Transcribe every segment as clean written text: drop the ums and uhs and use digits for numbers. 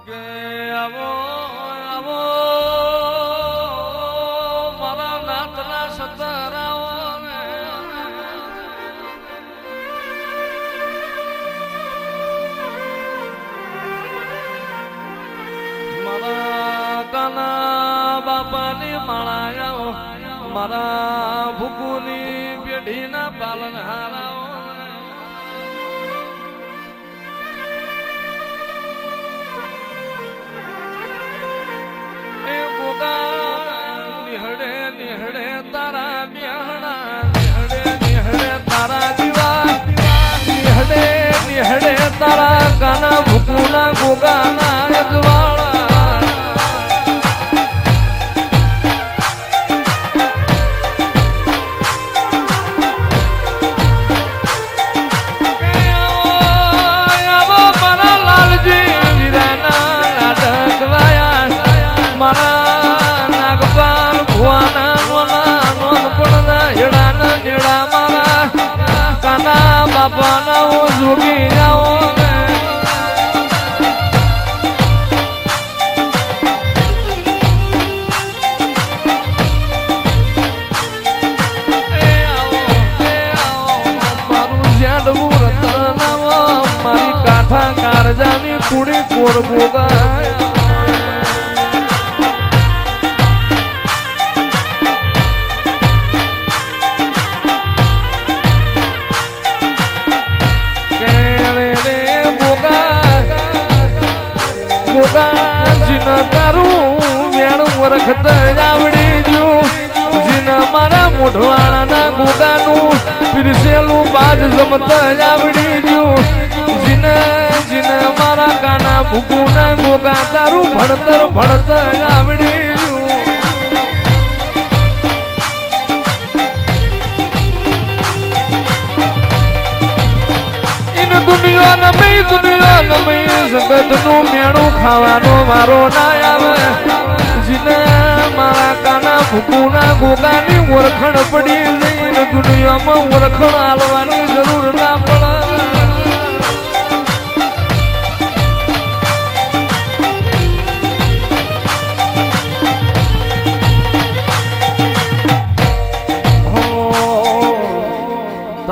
કે આવો આવો મારા નાથના સતરાવો ને મારા કાના બાપાની માળાઓ મારા ભૂકુની પેઢીના પાલનહારાઓ નિહળે નિહળે તારા બ્યાણા નિહળે તારા દીવા નિહળે નિહળે તારા કાના ભૂકુના ગોગાના અજવાળા આવો મારા લાલજી વીરાના નાટકવાયા મારા નાગપાલ ભુવાના નોના નોન પડના હેડાના હેડા મારા કાના બાપાના હું જોગી જાઓ મારું જેડવું રતનામાં મારી કાંઠા કારજાની કુડી કોર ગોગાયા તારું વેણું વરખત આવડી ગયું જીના મારા મોઢવાળાના ગોગાનું પીરસેલું બાજ જમત આવડી ગયું જીને મારા કાના ભૂકુના ગોગા તારું ભણતર ભણતર આવડી ગયું દુનિયા નમે જગતનું મેણું ખાવાનો મારો ના આવે જીને મારા કાના ભૂકુના ગોગાની ઓળખણ પડી જઈને દુનિયામાં ઓળખણ આલવાની જરૂર ના પડે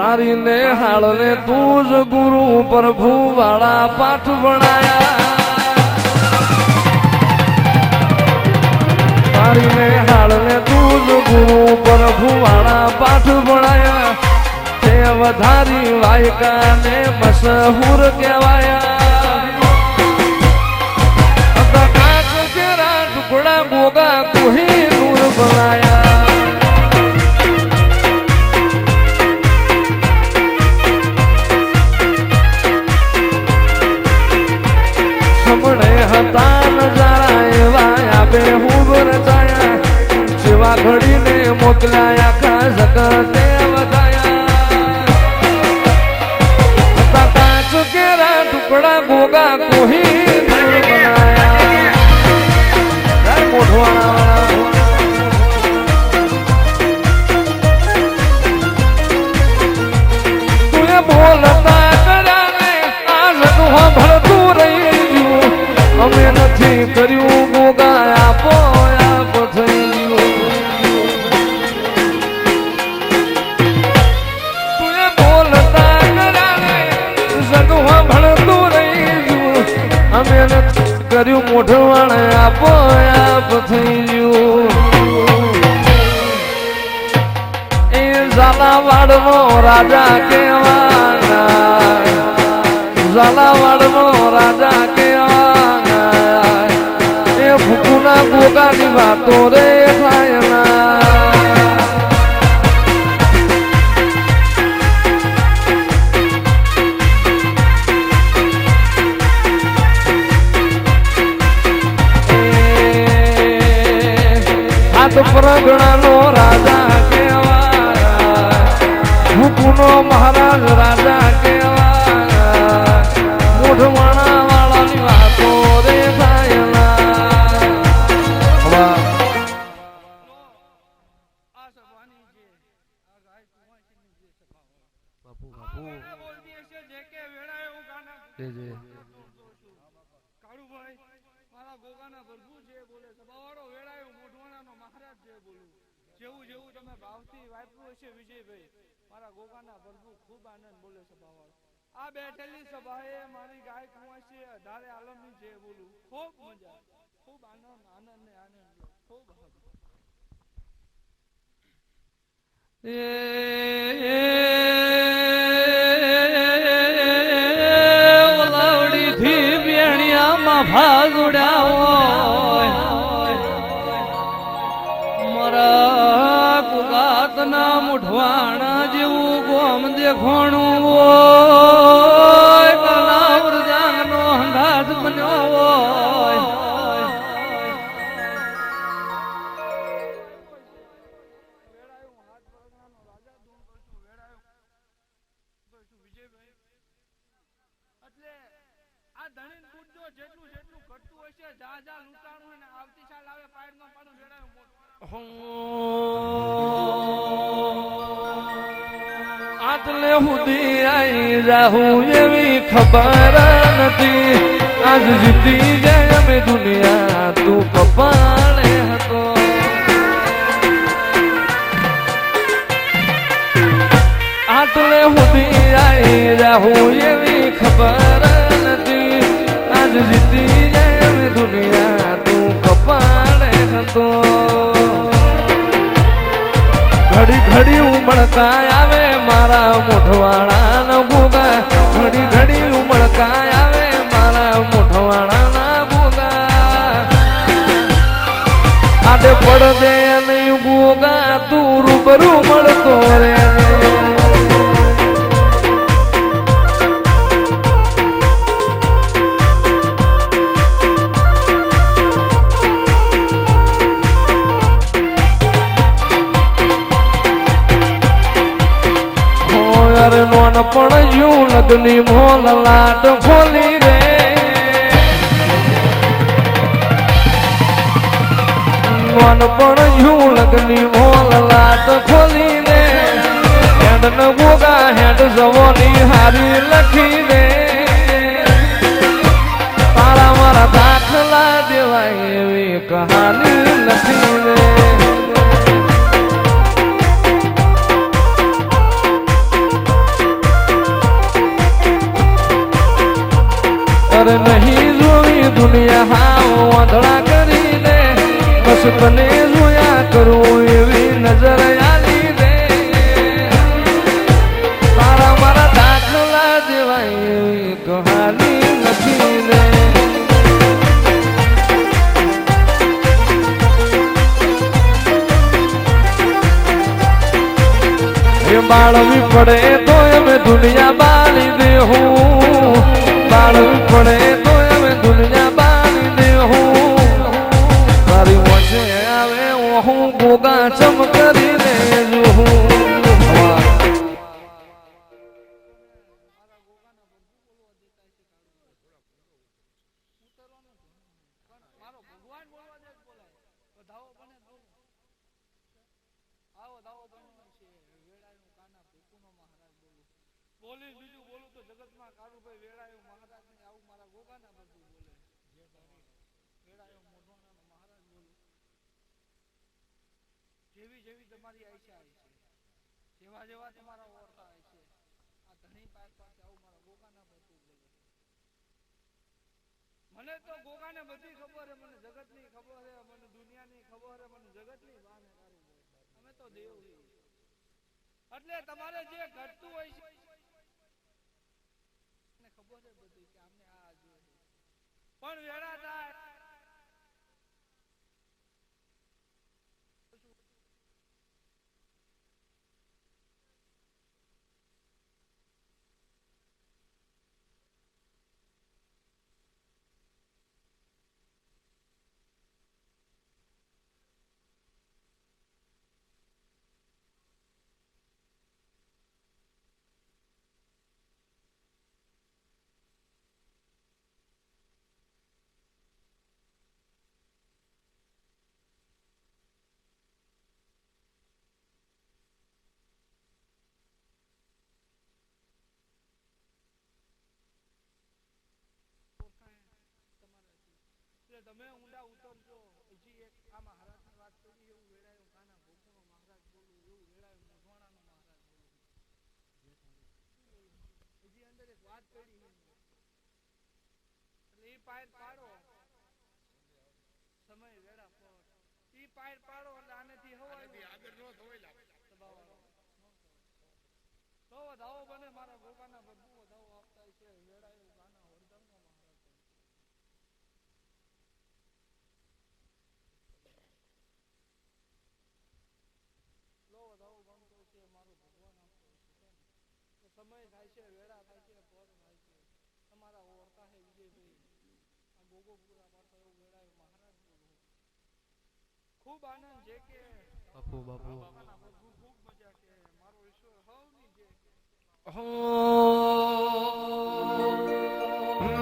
તારી ને હાળ ને તું જ ગુરુ પ્રભુ વાળા પાઠ ભણાયા તારી ને હાળ ને તું જ ગુરુ પ્રભુ વાળા પાઠ ભણાયા તે વધારી વાયકા ને મશહૂર કહેવાયા કાચ તેરા ટુકડા ગોગા કોહી નૂર બનાયા હતા નજારા એવા આપે હું રચાયા જેવા ઘડીને મોકલાયા ખા જગતે વધાયા હતા કાચ કેરા ટુકડા ગોગા કોહી બનાયા મોઢવાળા તું બોલતા કરાને આ જગું ભળતું રહી અમે નથી કર્યું ગોગા આપો આપ થઈ તું બોલતા કરાને જગવા ભણતું રહી ગયું અમે નથી કર્યું મોઢવાણ આપો આપ થઈ ગયું એ ઝાલાવાડનો રાજા કેવાના ઝાલાવાડનો રાજા કેવાના ભૂકુના ગોગાની વાતો રે થાયના હાથ પ્રગણાનો રાજા કેવાયા ભૂકુનો મહારાજ રાજા કેવાયા મોઢવાણા વાળાની વાતો રે થાયના જે કાળુભાઈ ગોગાના પ્રભુ જે બોલે સભાવાળો વેળાયો મોઢવાણાનો મહારાજ જે બોલું જેવું જેવું તમે ભાવથી વાપર્યું હશે વિજયભાઈ મારા ગોગાના પ્રભુ ખૂબ આનંદ બોલે સભાવાળો આ બેઠેલી સભાએ મારી ગાય કુંવાસી અઢારે આલમની જે બોલું ખૂબ મજા ખૂબ આનંદ આનંદ ને આનંદ ખૂબ ઓલાવડી થી બેણિયામાં ભાગુડ્યા મારા કુગાતના મુઠવાણા જેવું ગોમ દેખોણું હોય કલાવર જાંગનો હંગાત બન્યો હોય જેટલું જેટલું ઘટતું હશે જા જા લૂંટાણું ને આવતી સાલ આવે પાડ નો પાડો વેડાયો આટલે સુધી આઈ જાહું એવી ખબર નથી આજ જીતી જાય અમે દુનિયા તું કપાળે હતો આટલે સુધી આઈ જાહું એવી ખબર નથી આજ જીતી જાય અમે દુનિયા તું કપાળે હતો ઘડી ઘડી ઉમળકા આવે મારા મોઢવાળાના ભોગા ઘડી ઘડી ઉમળકા આવે મારા મોઢવાળાના ભોગા આડે પડદે નહીં ભોગા તું રૂબરૂ મળતો રે પણ યુ લગની મોલ લાટ ખોલી રે મન પણ યુ લગની મોલ લાટ ખોલી રે હેડ ન ગોગા હેડ જવોની હારી લખી રે તારા મારા દાખલા દેવાય એવી કહાની લખી રે નહીં જોઈ દુનિયા હાવ વાંધળા કરીને બસ તને જોયા કરું એવી નજર આલી રે તારા મારા દાખલા દેવાય એવી કહાની નથી રે એ બાળવી પડે તો અમે દુનિયા બાળી દેવું બાળવી પડે તો અમે દુનિયા બાળી દેવું તારી વચ્ચે આવે હું ગોગા ચમ કરીને જોઉં બોલી બીજું બોલું તો જગતમાં કારુભાઈ વેળાયો મહારાજ ને આવું મારા ગોગાના બધું બોલે વેળાયો મોઢવાણાનો મહારાજ બોલું જેવી જેવી તમારી આશા આવી છે જેવા જેવા તમારા ઓરતા આવી છે આ ધણી પાસે આવું મારા ગોગાના બધું બોલે મને તો ગોગાને બધી ખબર હે મને જગતની ખબર હે મને દુનિયાની ખબર હે મને જગતની વાને કારુભાઈ અમે તો દેવ એટલે તમારે જે ઘટતું હોય છે ખબર છે બધી કે આમને આ જોઈએ પણ વેળા થાય તમે ઊંડા ઉતરજો. હજી એક આ મહારાજની વાત કરી એવું વેળાયું કાના ભૂખનો મહારાજ બોલું એવું વેળાયું મોઢવાણાનો મહારાજ બોલું. હજી અંદર એક વાત કરી એટલે એ પાયર પાડો સમય વેળા પર ઈ પાયર પાડો એટલે આનેથી હવાય આગળ નો થવાય લાગે દબાવાળો તો વધાવો બને મારા ગોપાના બધું વધાવો આપતા છે વેળાયું કાના વરદાનનો મહારાજ લો વધાવો બનતો છે મારો ભગવાન આપતો છે સમય થાય છે વેળા થાય છે પર થાય છે તમારા ઓળખા હે વિજયભાઈ આ ગોગોપુરા પાડતો એવું વેળાયું મહારાજ બોલું ખૂબ આનંદ છે કે બાપુ બાપુ ખૂબ મજા કે મારો ઈશ્વર હવની જે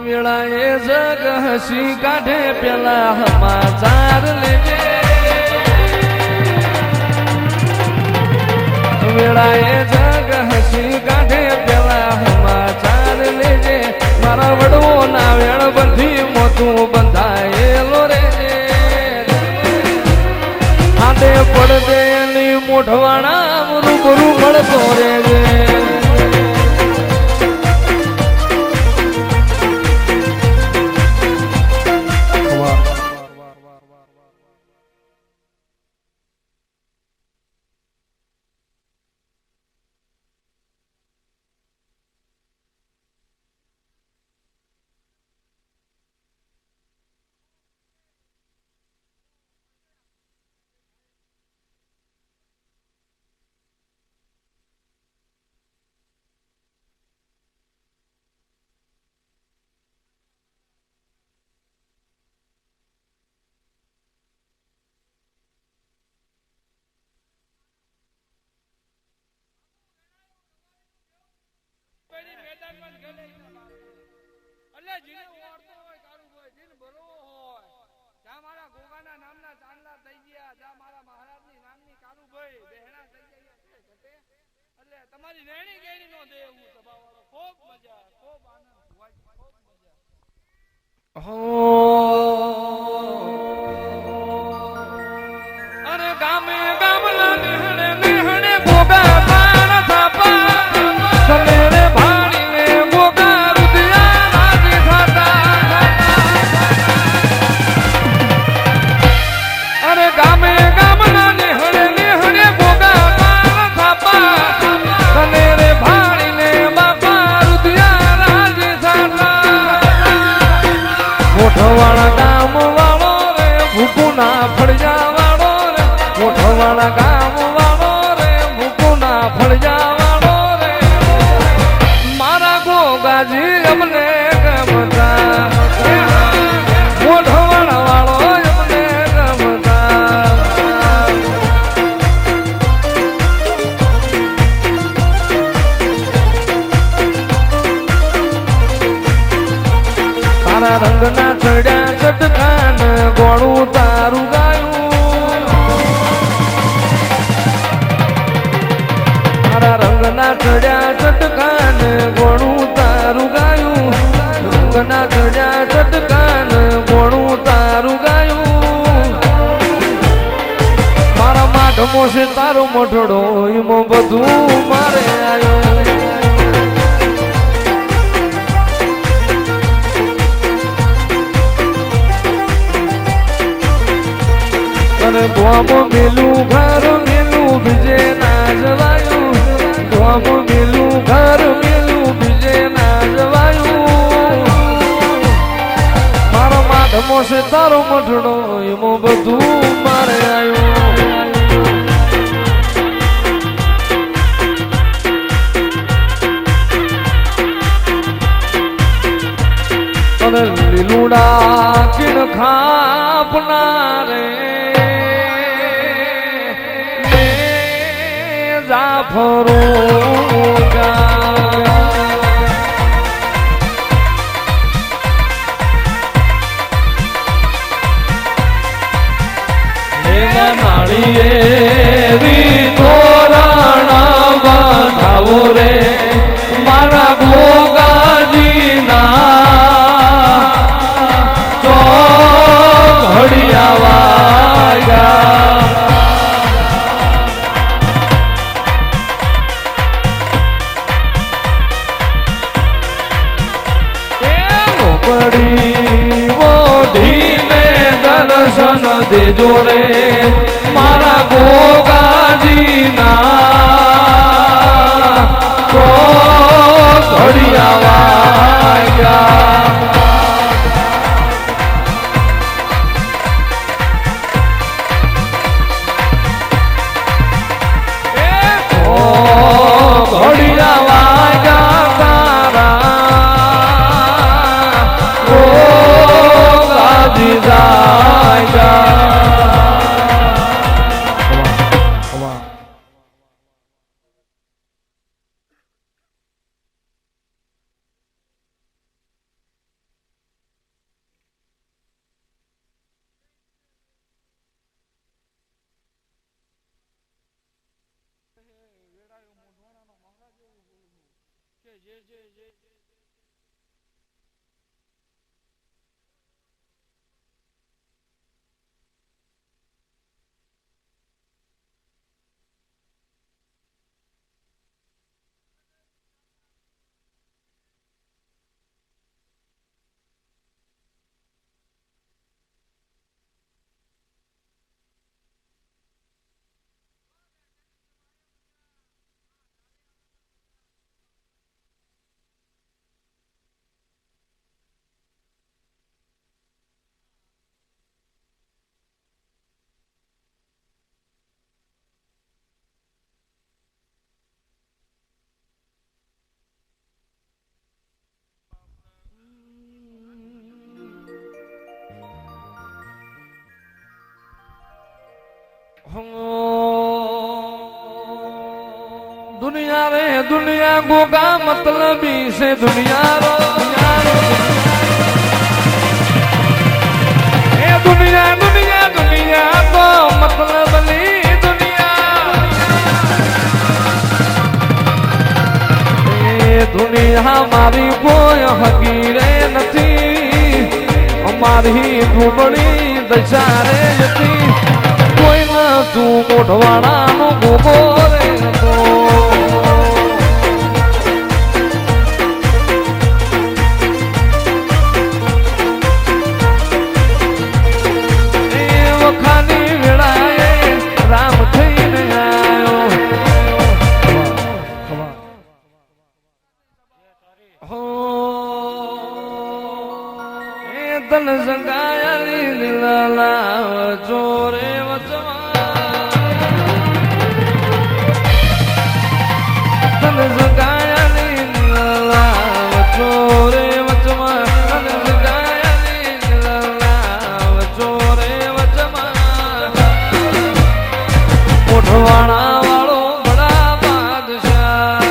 વેળાએ જગ હસી કાઢે પેલા સમાચાર લેજે વેળાએ જગ હસી કાઢે પેલા સમાચાર લેજે મારા વડવો ના વેળ બધી મોતું બંધાયેલો રેજે હાથે પડદે ની મોઢવાણા રૂબરૂ મળતો રેજે મેદાનમાં ગલે એટલે જીને ઓળતો હોય કારું હોય જીને બરો હોય જ્યાં મારા ગોગાના નામના ચાંદલા થઈ ગયા જ્યાં મારા મહારાજની નામની કારુભાઈ બહેણા થઈ ગયા ઘટે એટલે તમારી રેણી કેણી નો દે હું સભાવાળો ખૂબ મજા ખૂબ આનંદ હોય ખૂબ મજા અરે ગામે ગામલા નિહળે નિહળે ગોગા પાર થાપા સમેરે ભાણીને ગોગા રુદિયા રાજી થતા અરે ગામે ગામલા નિહળે નિહળે ગોગા પાર થાપા સમેરે ભાણીને બાપા રુદિયા રાજી થતા મોઢવાળા ગામ વાળો રે ભૂકુના ફળજા વાળો રે મોઢવાળા ગામ વાળો રે ભૂકુના ફળજા વાળો રે મારા ગોગાજી અમને ગમતા મોઢવાળા વાળો અમને ગમતા તારા રંગના ચડ્યા ચટકાન ગોળું તારું ગાયું તારા રંગના ચડ્યા ચટકાન ગોળું તારું ગાયું રંગના ચડ્યા ચટકાન ગોળું તારું ગાયું મારા માઢમો છે તારો મોઢડો એમાં બધું મારે આવ્યો અને ગોમ મેલું ઘર મેલું બીજે ના જવાયું ગોમ મેલું ઘર મેલું બીજે ના જવાયું મારો માધમો છે તારો મઢડો એમાં બધું મારે આવ્યું અને લીલુડા કિણ ખાપનારે જાફરો નાળીએ તોરણા બાંધાવો રે મારા ગોગાજી ના દેજો રે મારા ગોગાજીના તો ઘડિયા વાગ્યા ઘડિયા વાગ્યા તારા ગોગાજી જાગ્યા વેડાયો મોઢવાણાનો મહારાજ એવું બોલું કે જે दुनिया रे दुनिया गोगा मतलबी से दुनिया रो ए दुनिया दुनिया दुनिया को मतलबली दुनिया ए दुनिया मारी कोई हकीरे नथी हमारी दुबड़ी दशा रे यती कोई न तू मोठवाड़ा नो गोगो रे तो तन संगायली लाला जोरे वचमा तन संगायली लाला जोरे वचमा तन संगायली लाला जोरे वचमा मोठवाड़ा वालो बड़ा बादशाह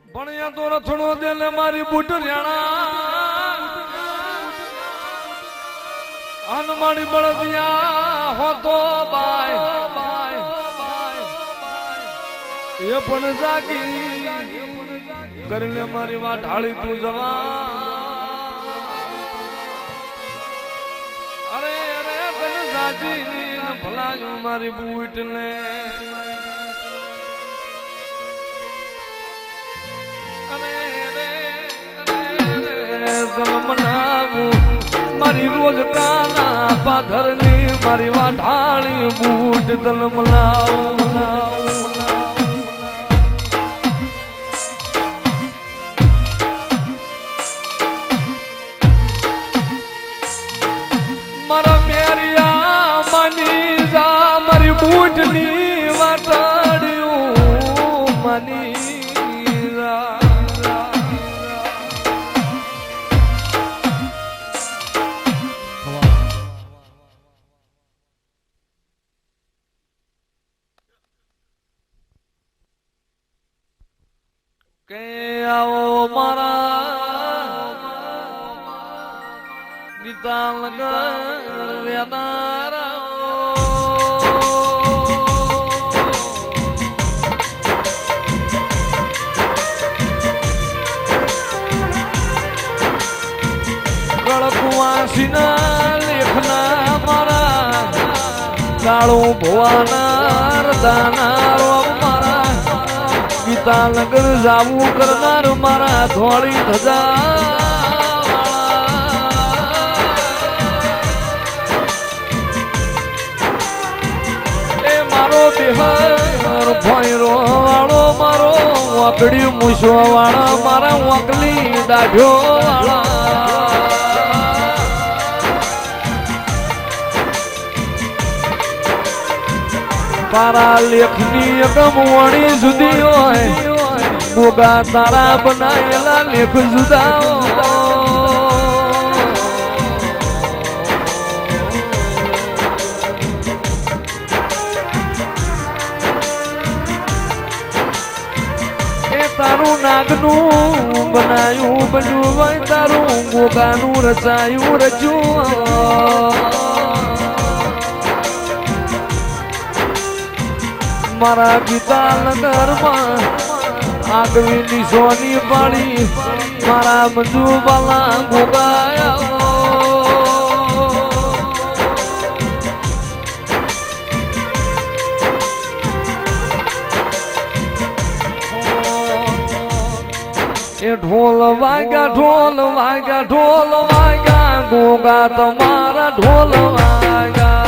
भणिया तो रथड़ो दिल मारी बुटरियाणा हनुमानी बड़दिया हो तो बाय ये पण जागी करले मारी वा ढाली तू जवा अरे अरे तन जाजी न भला मारी बूट ने मारी रोज काना पाथरनी मारी वाढाली बूट दल मलाऊ मारा मेरिया मनी जा मारी बूटनी वाटाड़ियो मनी के आओ मारा निताल कर व्यानारा કળકુવાસીના લેખના મારા કાળું ભવાના રદાના મારા ગીતા નગર જાવું કરનાર મારા ધોળી ધજા મારો બિહાર ભોયરો વાળો મારો વાકડી મૂછો વાળા મારા વાકલી દાઢો વાળા તારા લેખની અગમવણી જુદી હોય ગોગા તારા બનાયેલા લેખ જુદા તારું નાગનું બનાયું બન્યું હોય તારું ગોગાનું રચાયું રચ્યું મારા ગીતા નગરમાં આગવી નિશોની પાડી મારા મંજુબાલા ગોગાયા એ ઢોલ વાગ્યા ગોગા તમારા ઢોલ વાગ્યા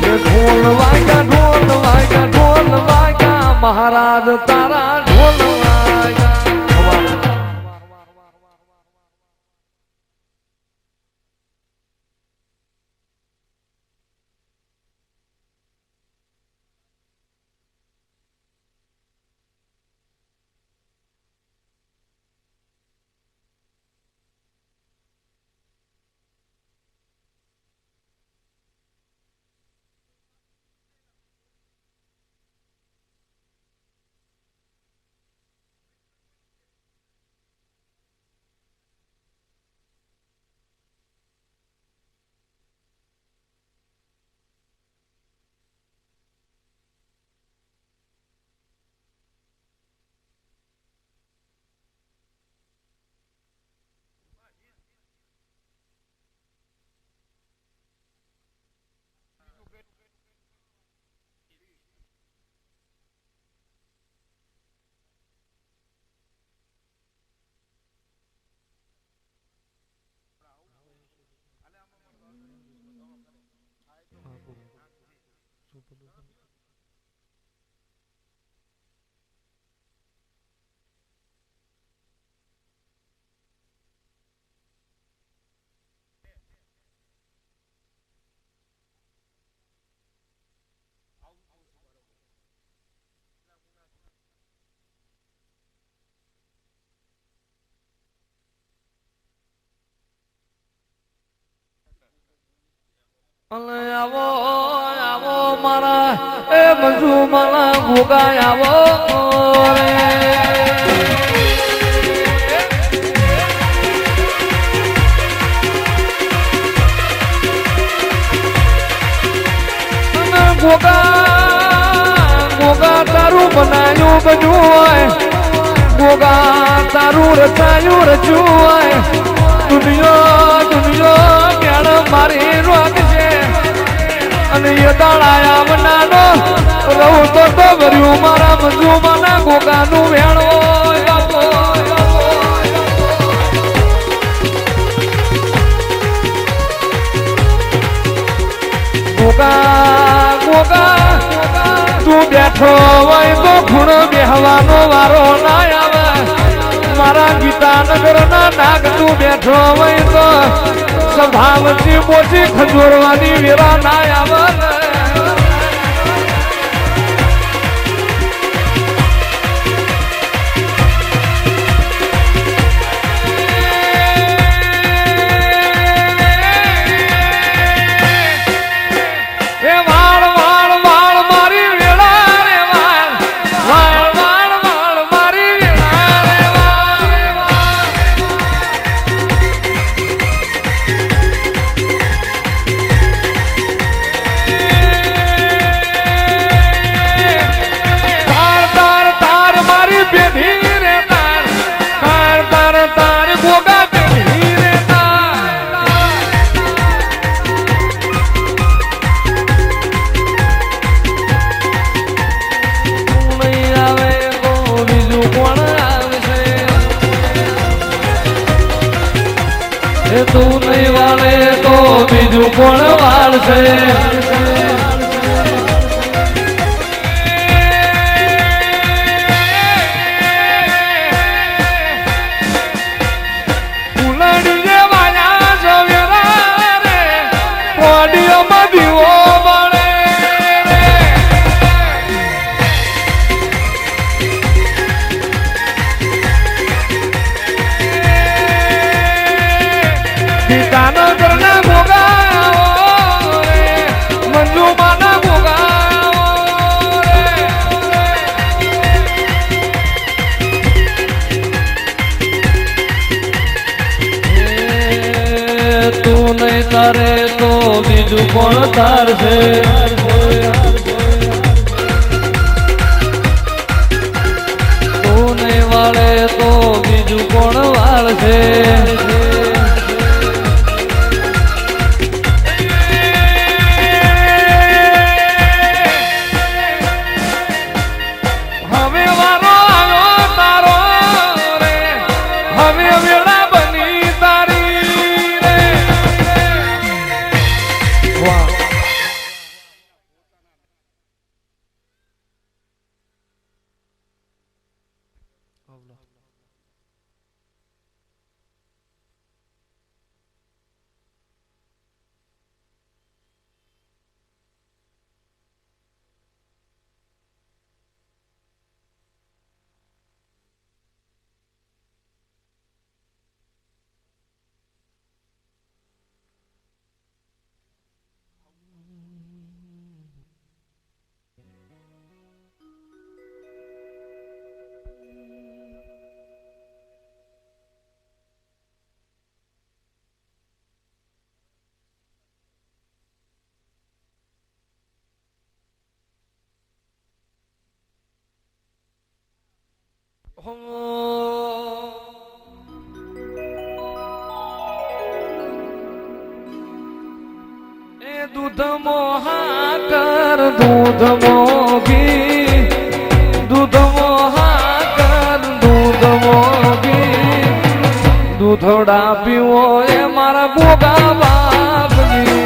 એ ઢોલ વાગ્યા મહારાજ તારા ઢોલ વાગ્યા આવો મારા એ મંજુ મારા ગોગા આવો ગોગા તારું બનાયું બન્યું હોય ગોગા તારું રચાયું રચ્યું હોય દુનિયા ક્યાં મારી રોગ છે અને એ દાળાયા મનાનો રહું તો ભર્યું મારા મંજુમાના ગોગાનું વેણો ગોગા તું બેઠો હોય તો ખૂણો બેહવાનો વારો ના આવે મારા ગીતાનગર ના નાગ તું બેઠો હોય તો સભાવતી મોટી ખજોરવાની વેરા ના આવે બીજું કોણ વાળશે ફૂલડીએ વાયા સવેરા રે કોડીઓમાં દીવો બળે પિતાનો ઘરના ભોગાવો રે મંજુમાના ભોગાવો રે તું નહીં તારે તો બીજું કોણ તારશે તું નહીં વાળે તો બીજું કોણ વાળશે દૂધ મોહાકર દૂધ મોગી દૂધ મોહાકર દૂધ મોગી દૂધડા પીવો એ મારા ભોગા બાપજી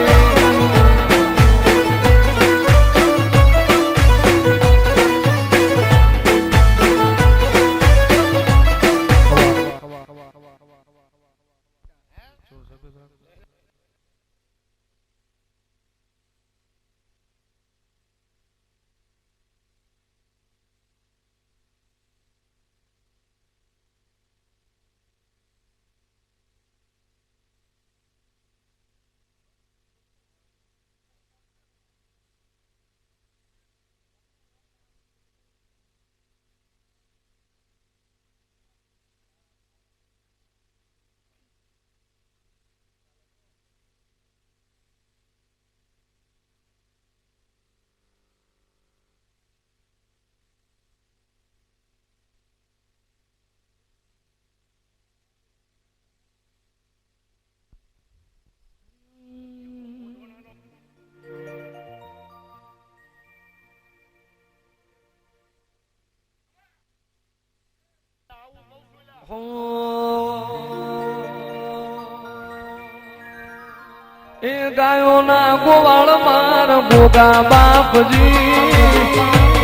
એ ગાયોના ગોવાળ માર ભોગા બાપજી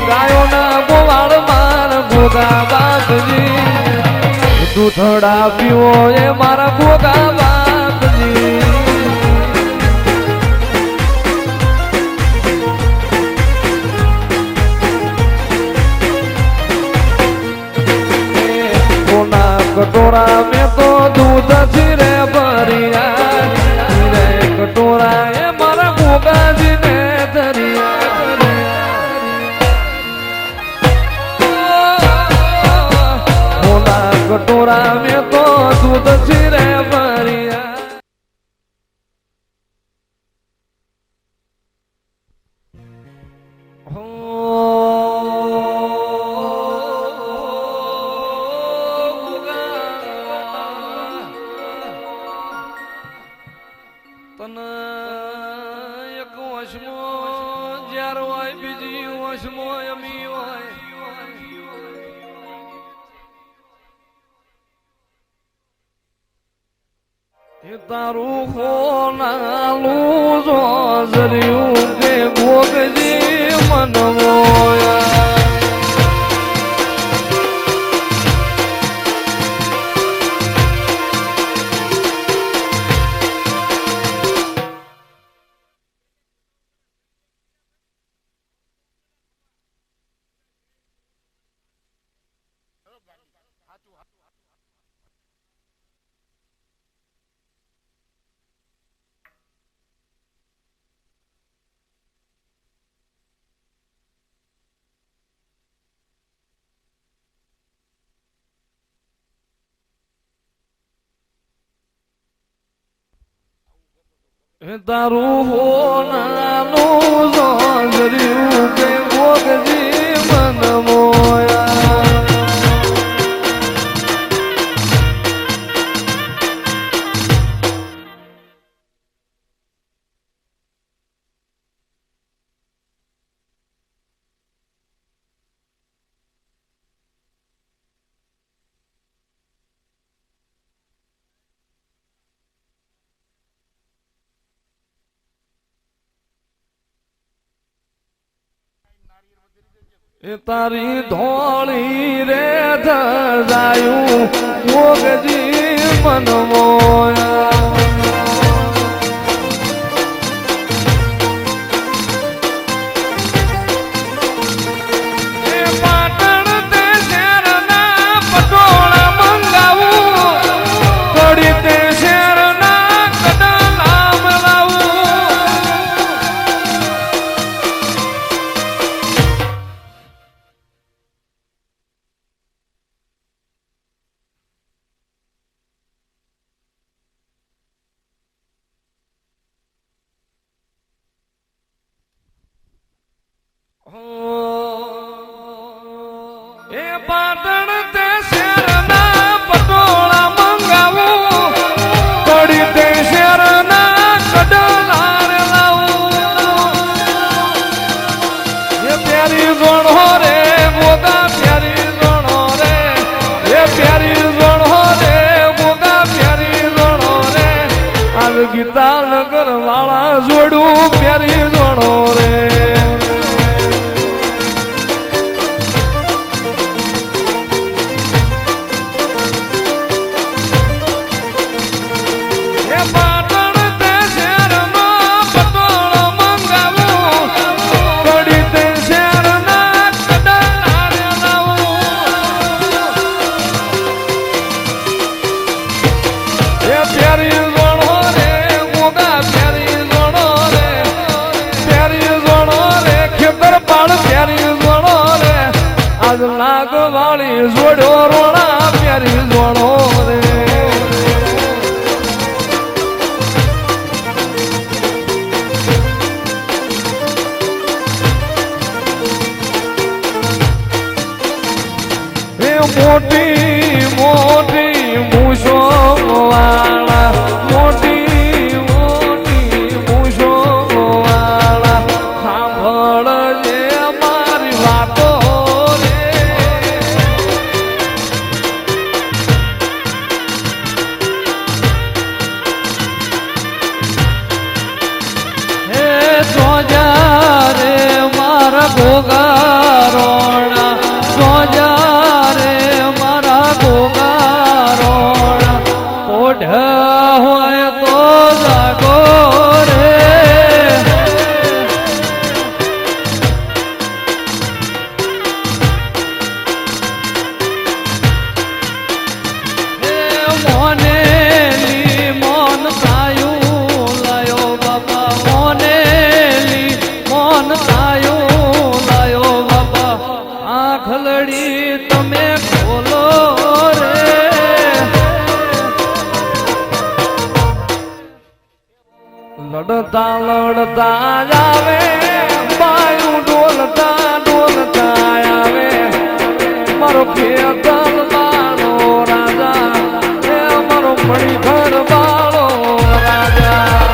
ગાયોના ગોવાળ માર ભોગા બાપજી દૂધડા પીવો એ મારા ભોગા બાપજી કોના કટોરા મેં તો દૂધ છીરે ભર્યા કટોરા એ મારા ભોગાજી ને ધર્યા મોના કટોરા મેં તો દૂધ છીરે ભર્યા તને એક વશમો જ્યાર હોય બીજી વશમો અમી હોય એ તારું હોનાલું જો જર્યું કે ગોગજી મન મોયા તારું હોનાનું જો જર્યું કે ગોગજી મન મોયા એ તારી ધોળી રે ધજાયું ગોગજી મન મોયા એ પાટણ તે શેરના પટોળા મંગાવું થોડી તે શેરના કડલામ લાવું એ પાટણ તે શેરના પટોળા મંગાવું થોડી તે શેરના કડલાર લાવું એ પ્યારી ગણો રે ગોગા પ્યારી ગણો રે એ પ્યારી ગણો રે ગોગા પ્યારી ગણો રે આજ ગીતા નગર વાળા જોડું પ્યારી ગણો રે લાગવાળી જોડ્યો રોણા પ્યારી જોડો રે એ મોટી મોટી મૂછો વાળા મોટી મોટી મૂછો વાળા સાંભળ જે મારી વાતો ગોગારોણા સોજા રે મારા ગોગારોણા ઓઢ હોય તો જાગો રે મોનેલી મોન થાયું લાયો બાપા મોનેલી મોન થાયું ખલડી તમે ખોલો રે લડતા લડતા આવે બાયું ડોલતા ડોલતા આવે મારો ખેતર બાળો રાજા એ મારો મણિધર બાળો રાજા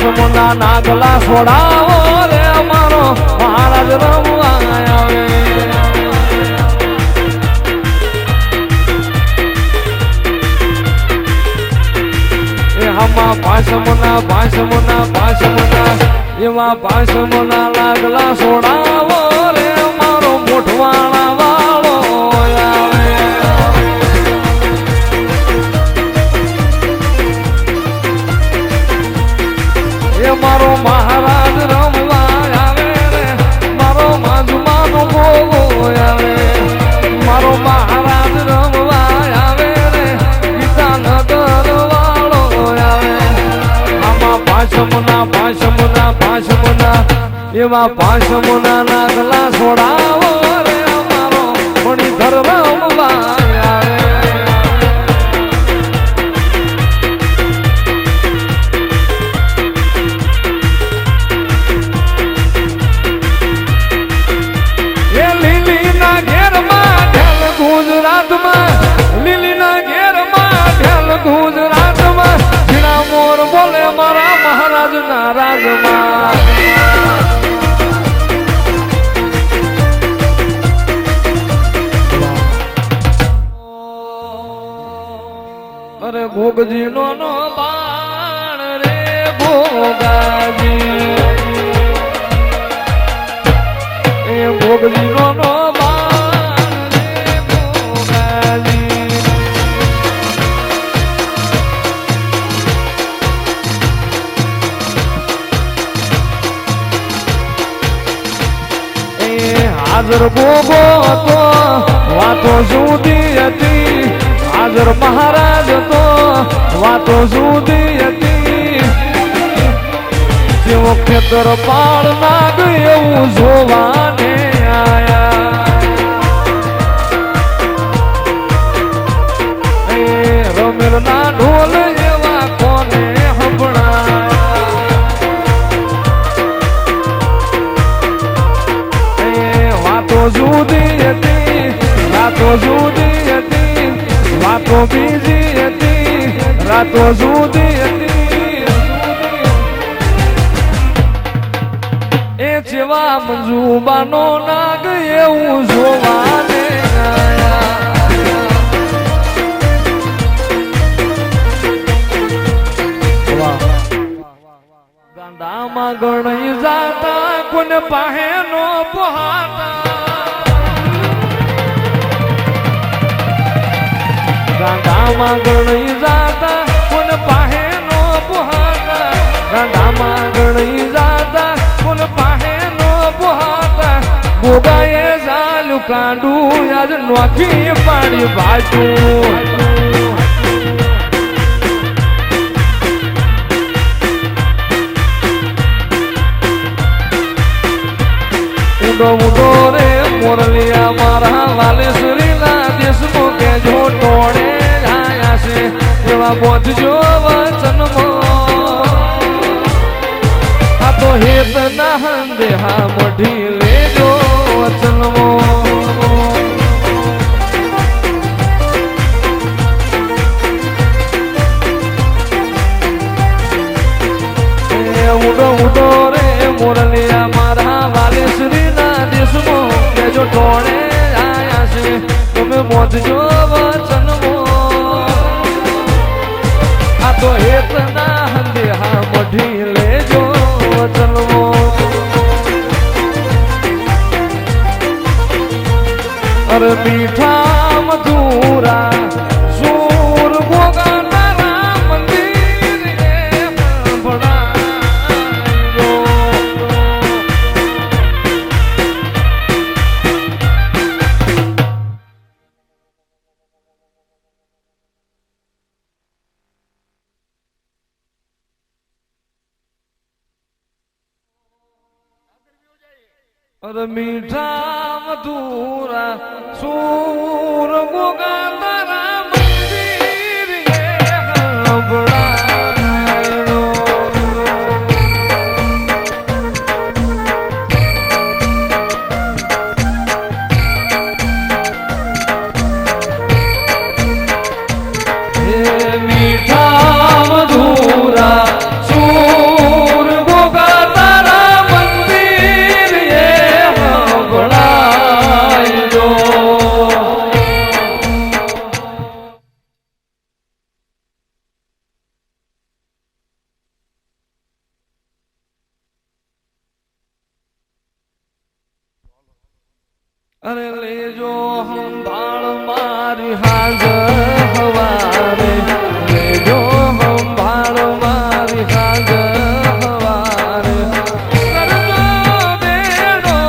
પાંચમોના નાગલા છોડાવો રે અમારો મહારાજ રમવા આવે હમા પાંચમોના એવા પાંચમોના લાગલા છોડાવો રે અમારો મોઢવાણા વાળો આવે એ મારો મહારાજ રમવા આવે રે મારો માજુમાનો ભોગો આવે મારો મહારાજ રમવા આવે રે ગીતાનગર વાળો આવે આમાં પાંચમોના એવા પાંચમોના નાગલા છોડાવો રે અમારો મણિધર રમવા આવે ગુજરાતમાં ઝીણા મોર બોલે મારા મહારાજના રાજમાં અરે ભોગજીનો નો બાણ રે ભોગાજી એ ભોગજીનો નો હાજર ગોગો તો વાતો જુદી હતી હાજર મહારાજ તો વાતો જુદી હતી જેવો ખેતર પાળ નાગ એવું જોવાને આયા રમેલ ના ઢોલ એવા કોને હંભળાયા જુદી હતી રાતો જુદી હતી વાતો બીજી હતી રાતો જુદી હતી એ જેવા મંજુબાનો નાગ એવું જોવાને ગાંડામાં ગણાઈ જાતા કોને પાહે નો પહાતા ગાંડામાં ગણાઈ જાતા કોન પાહે નો પુહાતા ગાંડામાં ગણાઈ જાતા કોન પાહે નો પુહાતા ગોગાએ જાલું કાંડું આજ નોખી પાડી બાજુ ઊંડો રે મોરલિયા મારા વાલેશ્વરીના દેશમાં કે જો ટોળે આયા છે એવા બોધજો વચનમાં આ તો હેત ના હંદે હા મઢી લેજો વચનમાં ઊંડો રે મોરલિયા મારા વાલેશ્વરીના દેશમાં કે જો ટોળે આયા છે તમે બોધજો વચનમાં આ તો હેત ના હંદે હા મઢી લેજો વચનમાં અરે મીઠા મધુરા સૂર ગોગા અરે મીઠા મધુરા સૂર ગોગા તારા મંદિર હંભળાયો હે મીઠા મધુરા સૂર અરે લેજો સંભાળ મારી હાજર હવારે લેજો સંભાળ મારી હાજર હવારે કરજો બેડો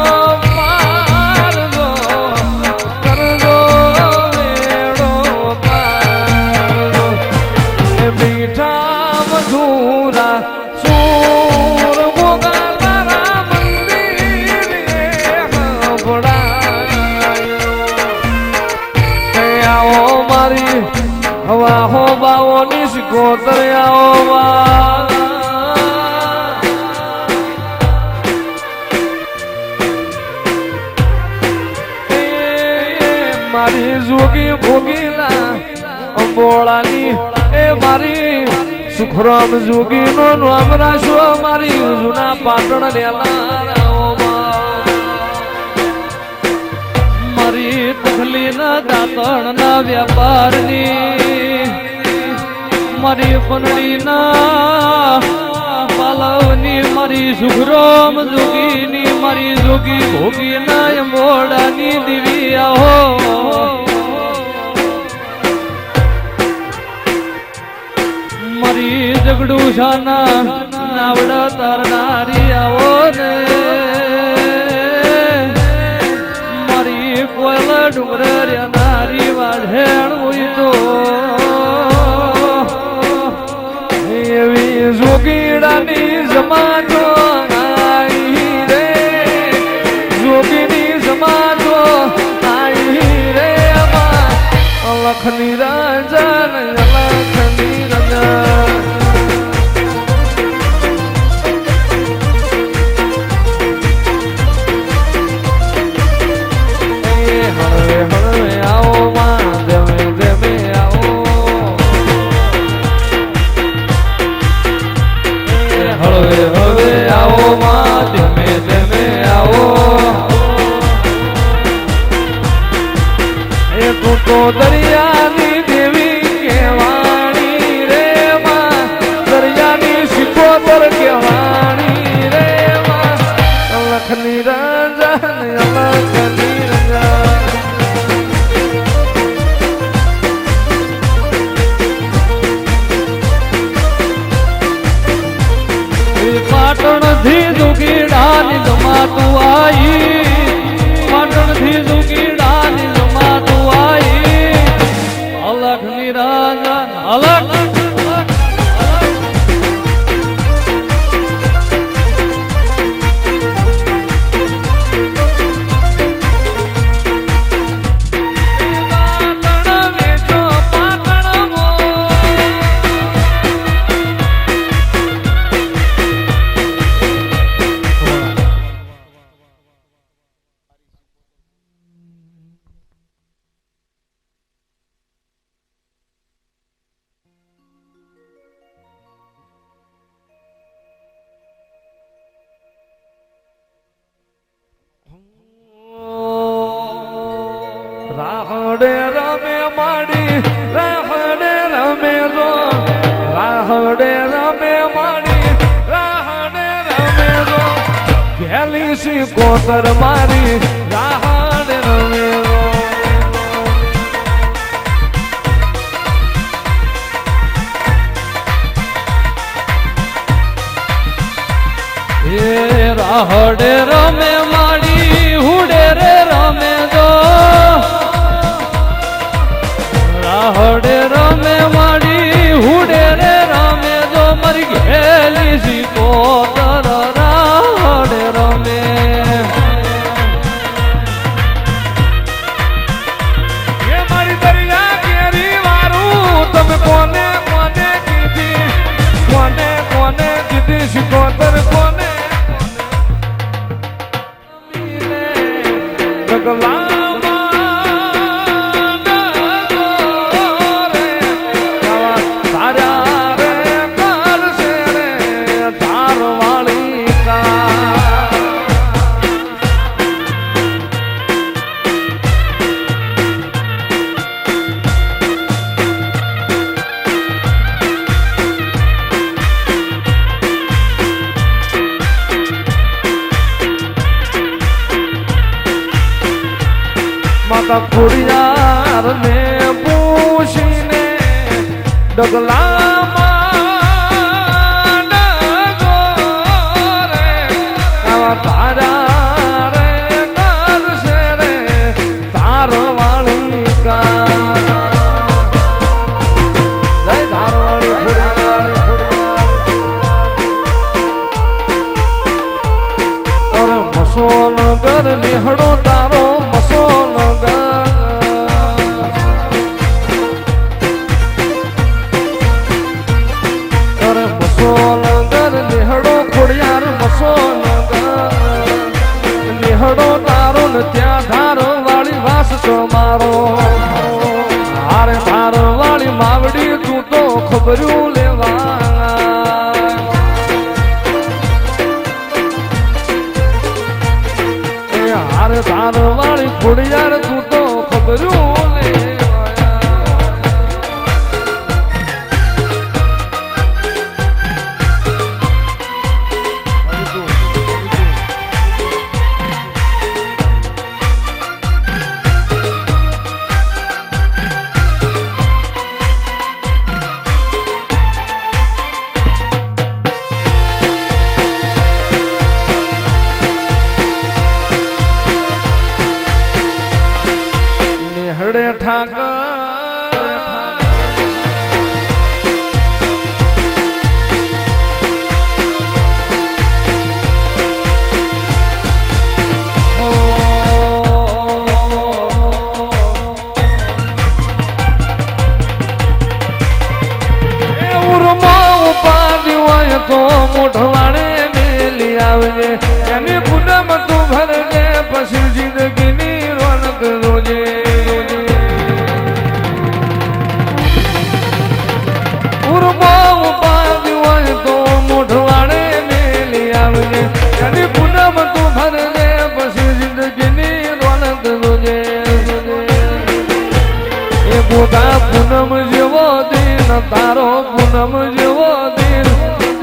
પારજો કરજો બેડો પારજો એ મીઠા મધુરા સૂર ગોગા તારા મંદિરે આવો મારી હવા હો બાવો ની સિકોતર આવો મારી જોગી ભોગીલા અંબોળાની એ મારી સુખરામ જોગી નો નામ રાશો મારી જૂના પાટણ રેલા મારી તખલી ના દાંતણ ના વ્યાપારની મારી પનડી ના પાલવની મારી સુખરામ જોગીની મારી જોગી ભોગી ના મોડાની દેવી આહો મારી જગડું શાના નાવડા તારનારી આવો ને કોયલા ડુંગર નારી વાઢેણ હોય તો એવી જોગીડાની જમાતો આઈ રે જોગીની જમાતો આઈ રે લખની રાજા લખની રાજા તો દરિયાની દેવી કહેવાણી રે માં દરિયાની સિકોતર કહેવાણી રે માં લખની રાજા લખની રાજા પાટણ થી દુગીડાની જમાતું આઈ પાટણ થી દુગીડાની જમાતું આઈ અલગ નિરાજન અલગ રાહડે રમે માડી રાહડે રમે રો રાહડે રમે માડી રાહડે રમે રો ગેલી સિકોતર મારી રાહડે રમે રો એ રાહડે રમે માડી હુડે રે રમે દો રાહડે રમે માડી હુડે રે રમે દો મરી ગયેલી સિકોતર રાહડે રમે એ મારી દરિયા કેરી વારું તમે કોને કોને કીધી કોને કોને કીધી સિકોતર કોને મારા ખોડિયાર ને પૂછીને ડગલામાં ડગો રે આવા તારા રે કરશે રે તાર વાળી કા જય ધારવાળી ખોડિયાર અરે મસોનગર નિહળો તારો મસોનગર અરે મસોનગર નિહળો ખોડિયાર મસોનગર નિહળો તારો ને ત્યાં ધાર વાળી વાસ છો મારો હારે ધાર વાળી માવડી તું તો ખબર્યું લેવા હારે ધાર વાળી ખોડિયાર તું તો ખબર્યું નેહડે ઠાકર તો મોઢવાડે મેલી આવજે એની પૂનમ તું ભરજે પછી જિંદગીની રોનક રોજે ઉર્મો પામ્યું હોય તો મોઢવાડે મેલી આવજે એની પૂનમ તું ભરજે પછી જિંદગીની રોનક રોજે એ ગોગા પૂનમ જેવો દિન તારો પૂનમ જેવો દિન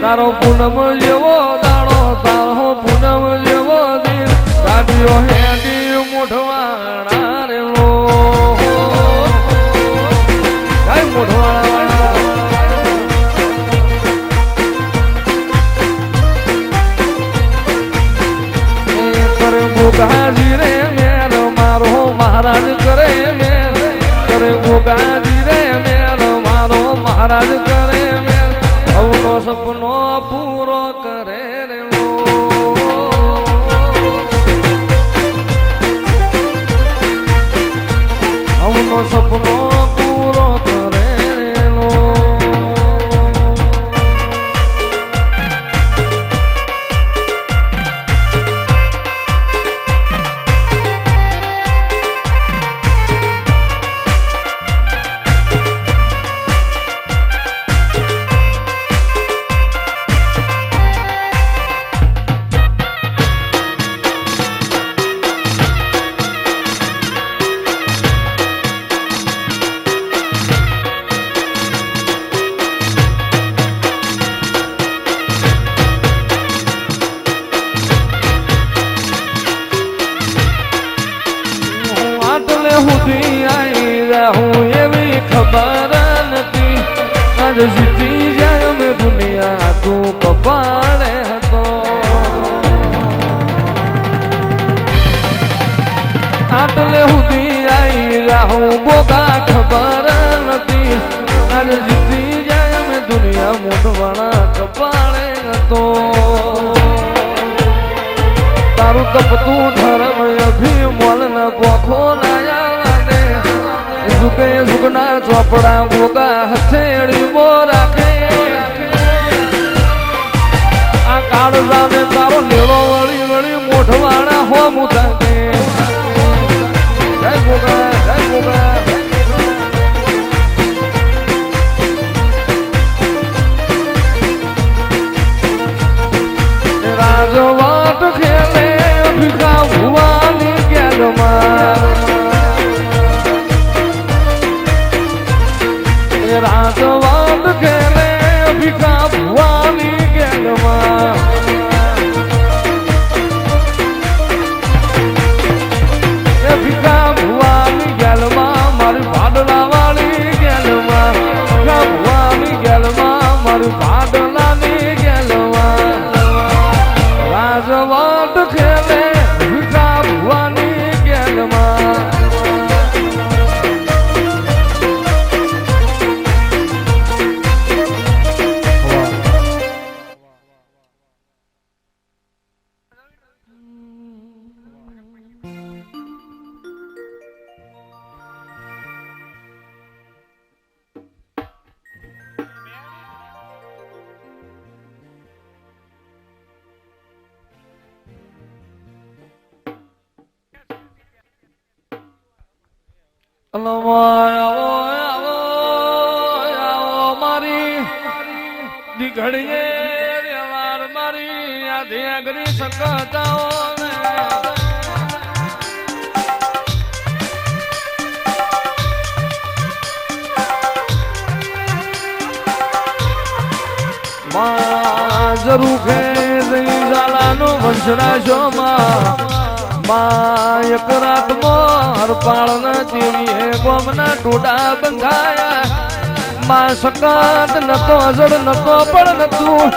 તારો પૂનમ જેવો દાડો તારો પૂનમ જેવો દિન કાઢ્યો હેડી મોઢવાડા રે લો જય મોઢવાડા કરે ગોગાજી રે મેર મારો મહારાજ કરે મેર કરે ગોગાજી રે મેર મારો મહારાજ કરે મેર અવનો સપનો પૂરો કરે રે લો અવનો સપનો પૂરો કરે રે લો સુધી આવી રહું એવી ખબર નથી આજ જીતી જાય મેં દુનિયા તું કપાળે હતો આટલે સુધી આવી રહું બોગા ખબર નથી આજ જીતી જાય મેં દુનિયા મોઢવાળા કપાળે હતો તારું તપતું ધર્મ અભિમોલ ન ગોખો લાયા ઝુકે ઝુકના ચોપડા ગોગા હથેળી મો રાખે આ કાળ સામે તારો લેળો વળી વળી મોઢવાળા હો મુતાકે જય ગોગા જય ગોગા રાજવાટ ખેલે ભીખા ભુવાની ગેલમાં રાજવાટ ખેલે ભીખા ભુવાની ગેલમાં ભીખા ભુવાની મારી દીઘડીએ રેવાર મારી આધી આગરી શકતાઓ જરૂર ખે ઝાલાનો વંશરાશો માં એક રાતમાં હરપાળ જેવી ગોમના ટોડા બંધાયા માં સકાત નતો અજડ નતો પણ નતું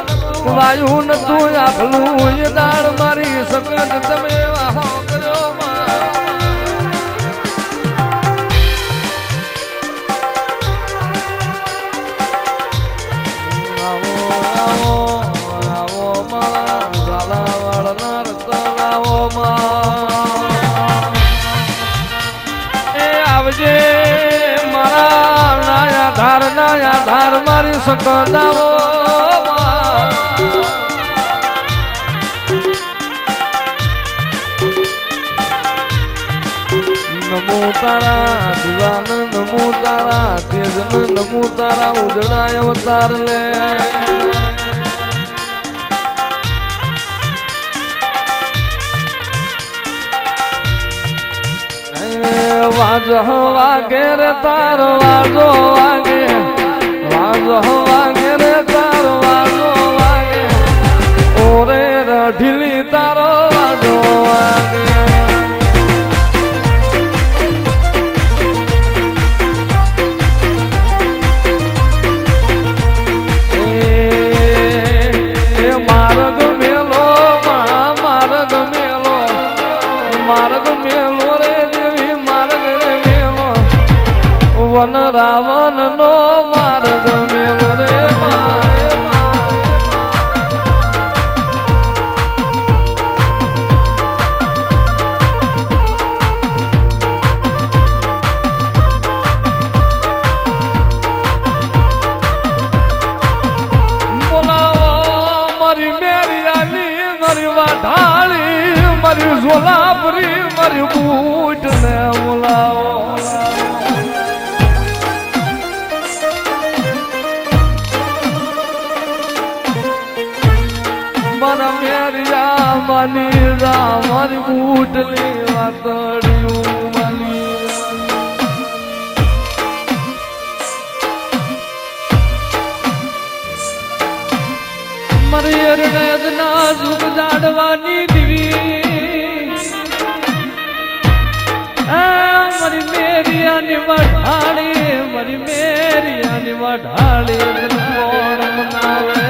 વાયુ નતું આખલું એ દાળ મારી સકાત તમે વાહો કર્યો નાયા ધાર મારી સકદાવો નમો તારા દિવાન નમો તારા તેજન નમો તારા ઉજળાય અવતાર લે વાજો વાગે રે તારો વાજો વાગે વાજો વાગે રે તારો વાજો વાગે ઓરે રઢીલી તારો વાજો વાગે માર્ગ મેલો માર્ગ મેલો માર્ગ મેલો રે વન રાવણ નો માર્ગ મેલો રે બોલાવો મારી મેરિયાની મારી વાઢાળી મારી ઝોલાપરી મારી બૂટ ને બોલાવો મારા મેરિયા માની રા મારી બૂટલી વાતડિયું માની મારી અરણેદ ના સુખ જાડવાની દીવી મારી મેરિયાની વઢાળી મારી મેરિયાની વઢાળી કોણ મનાવે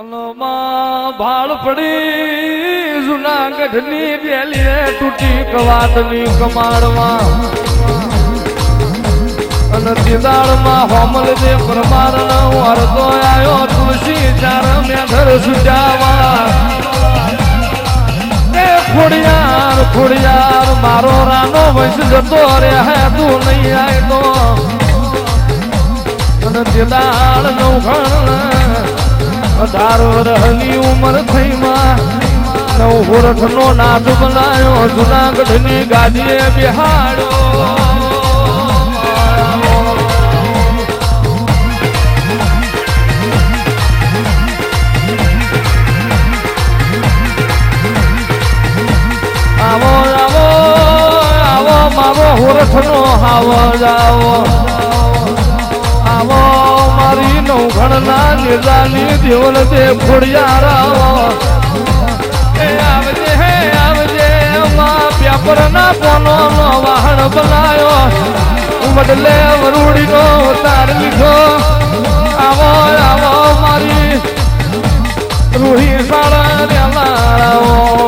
ભાળ પડી જુનાગઢ ની ડેલી તૂટી કવાતની કમાડમાં અને દિદાળમાં હોમલ જે પરમાર અરદો આવ્યો તુલસી ચાર મેઘર સુજાવા ખોડિયાર ખોડિયાર મારો રાનો વંશ જતો રે હે તું નહીં આય તો અને દિદાળ નવઘણ 18 વર્ષની ઉંમર થઈ માં 9 વર્ષનો નાથ બનાયો જુનાગઢની ગાદીએ બિહાડ્યો નવઘણના નિજાની દેવલ તે ખોડિયારા એ આવજે હે આવજે માં પેપરના પોનો નો વાહન બનાયો બદલે વરુડી નો તાર લીધો આવો આવો મારી રૂહી સાળા રેલારાઓ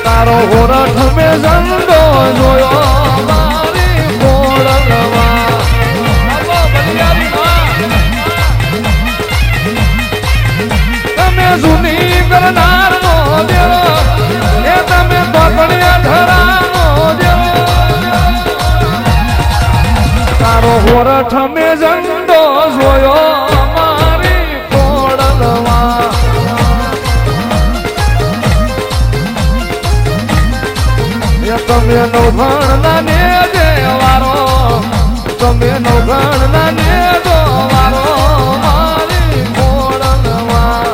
તારો હોરઠ મે ઝંડો જોયો મારી કોળલમાં આવો બલિયારી માં તમે જૂની કરનાર નો દેવો એ તમે પકડ્યા ધરાનો દેવો તારો હોરઠ મે ઝંડો જોયો મારી કોળલમાં તમે નવઘણના ને દેવારો તમે નવઘણના ને દોવારો મારી કોળલમાં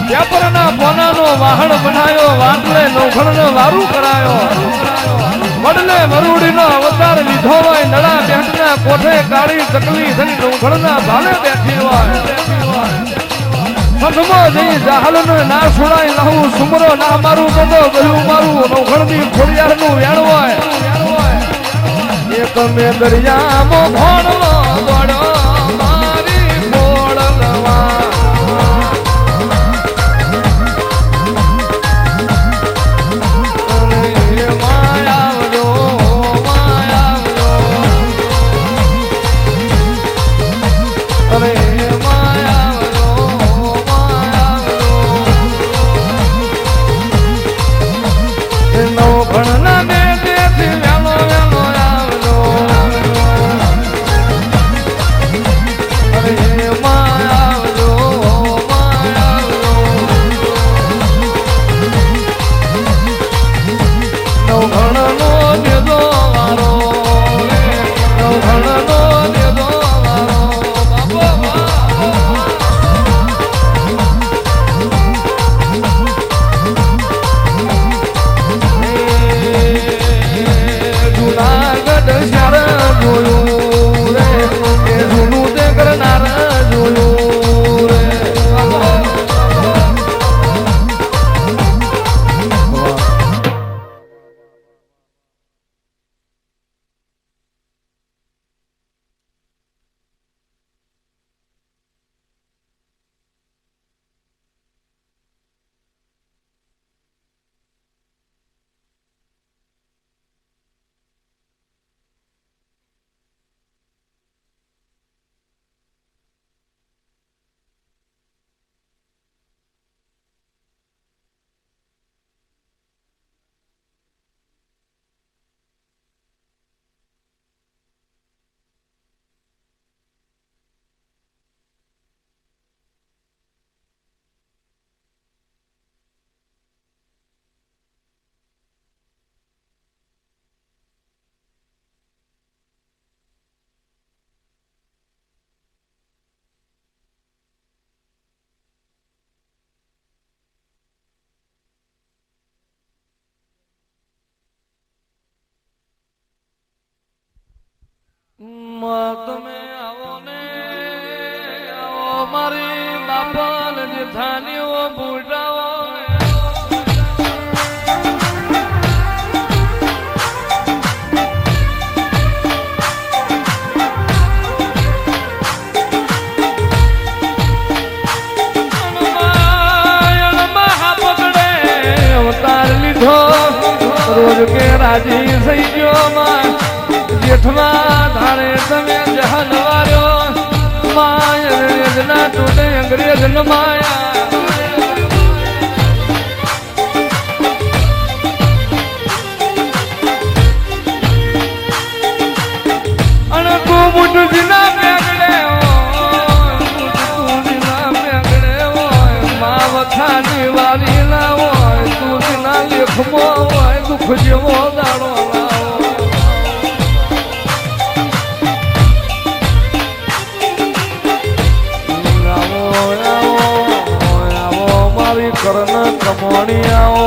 પેપરના પોનાનો વાહન બનાયો વાટલે નવઘણનો વારું કરાયો વડલે વરુડીનો અવતાર લીધો હોય નળા બેઠના કોઠે કાળી ચકલી થઈને નવઘણના ભાલે બેઠી હોય સઠમો જઈ જાહલનો ના છોડાય લાહું સુમરો ના મારું બધો ગયું મારું નવઘણની ખોડિયારનું વેણ હોય એક મે દરિયામાં ભણવો દોડો મારી ખોળલમાં તમે આવો ને આવો મારી બાપન જેઠાનીઓ બુડાવો રોજ કે રાજી થઈ ગયો માં જેઠમાં ધારે તમે જહલવાર્યો માય અંગ્રેજના ટોટે અંગ્રેજ ન માયા અને તું મુઠજીના મેગડે હોય મા વખાની વારી ના હોય તું ના લેખ દુઃખમાં હોય દુઃખ જેવો દાડો લાવો આવો મારી કરણ કમોણી આવો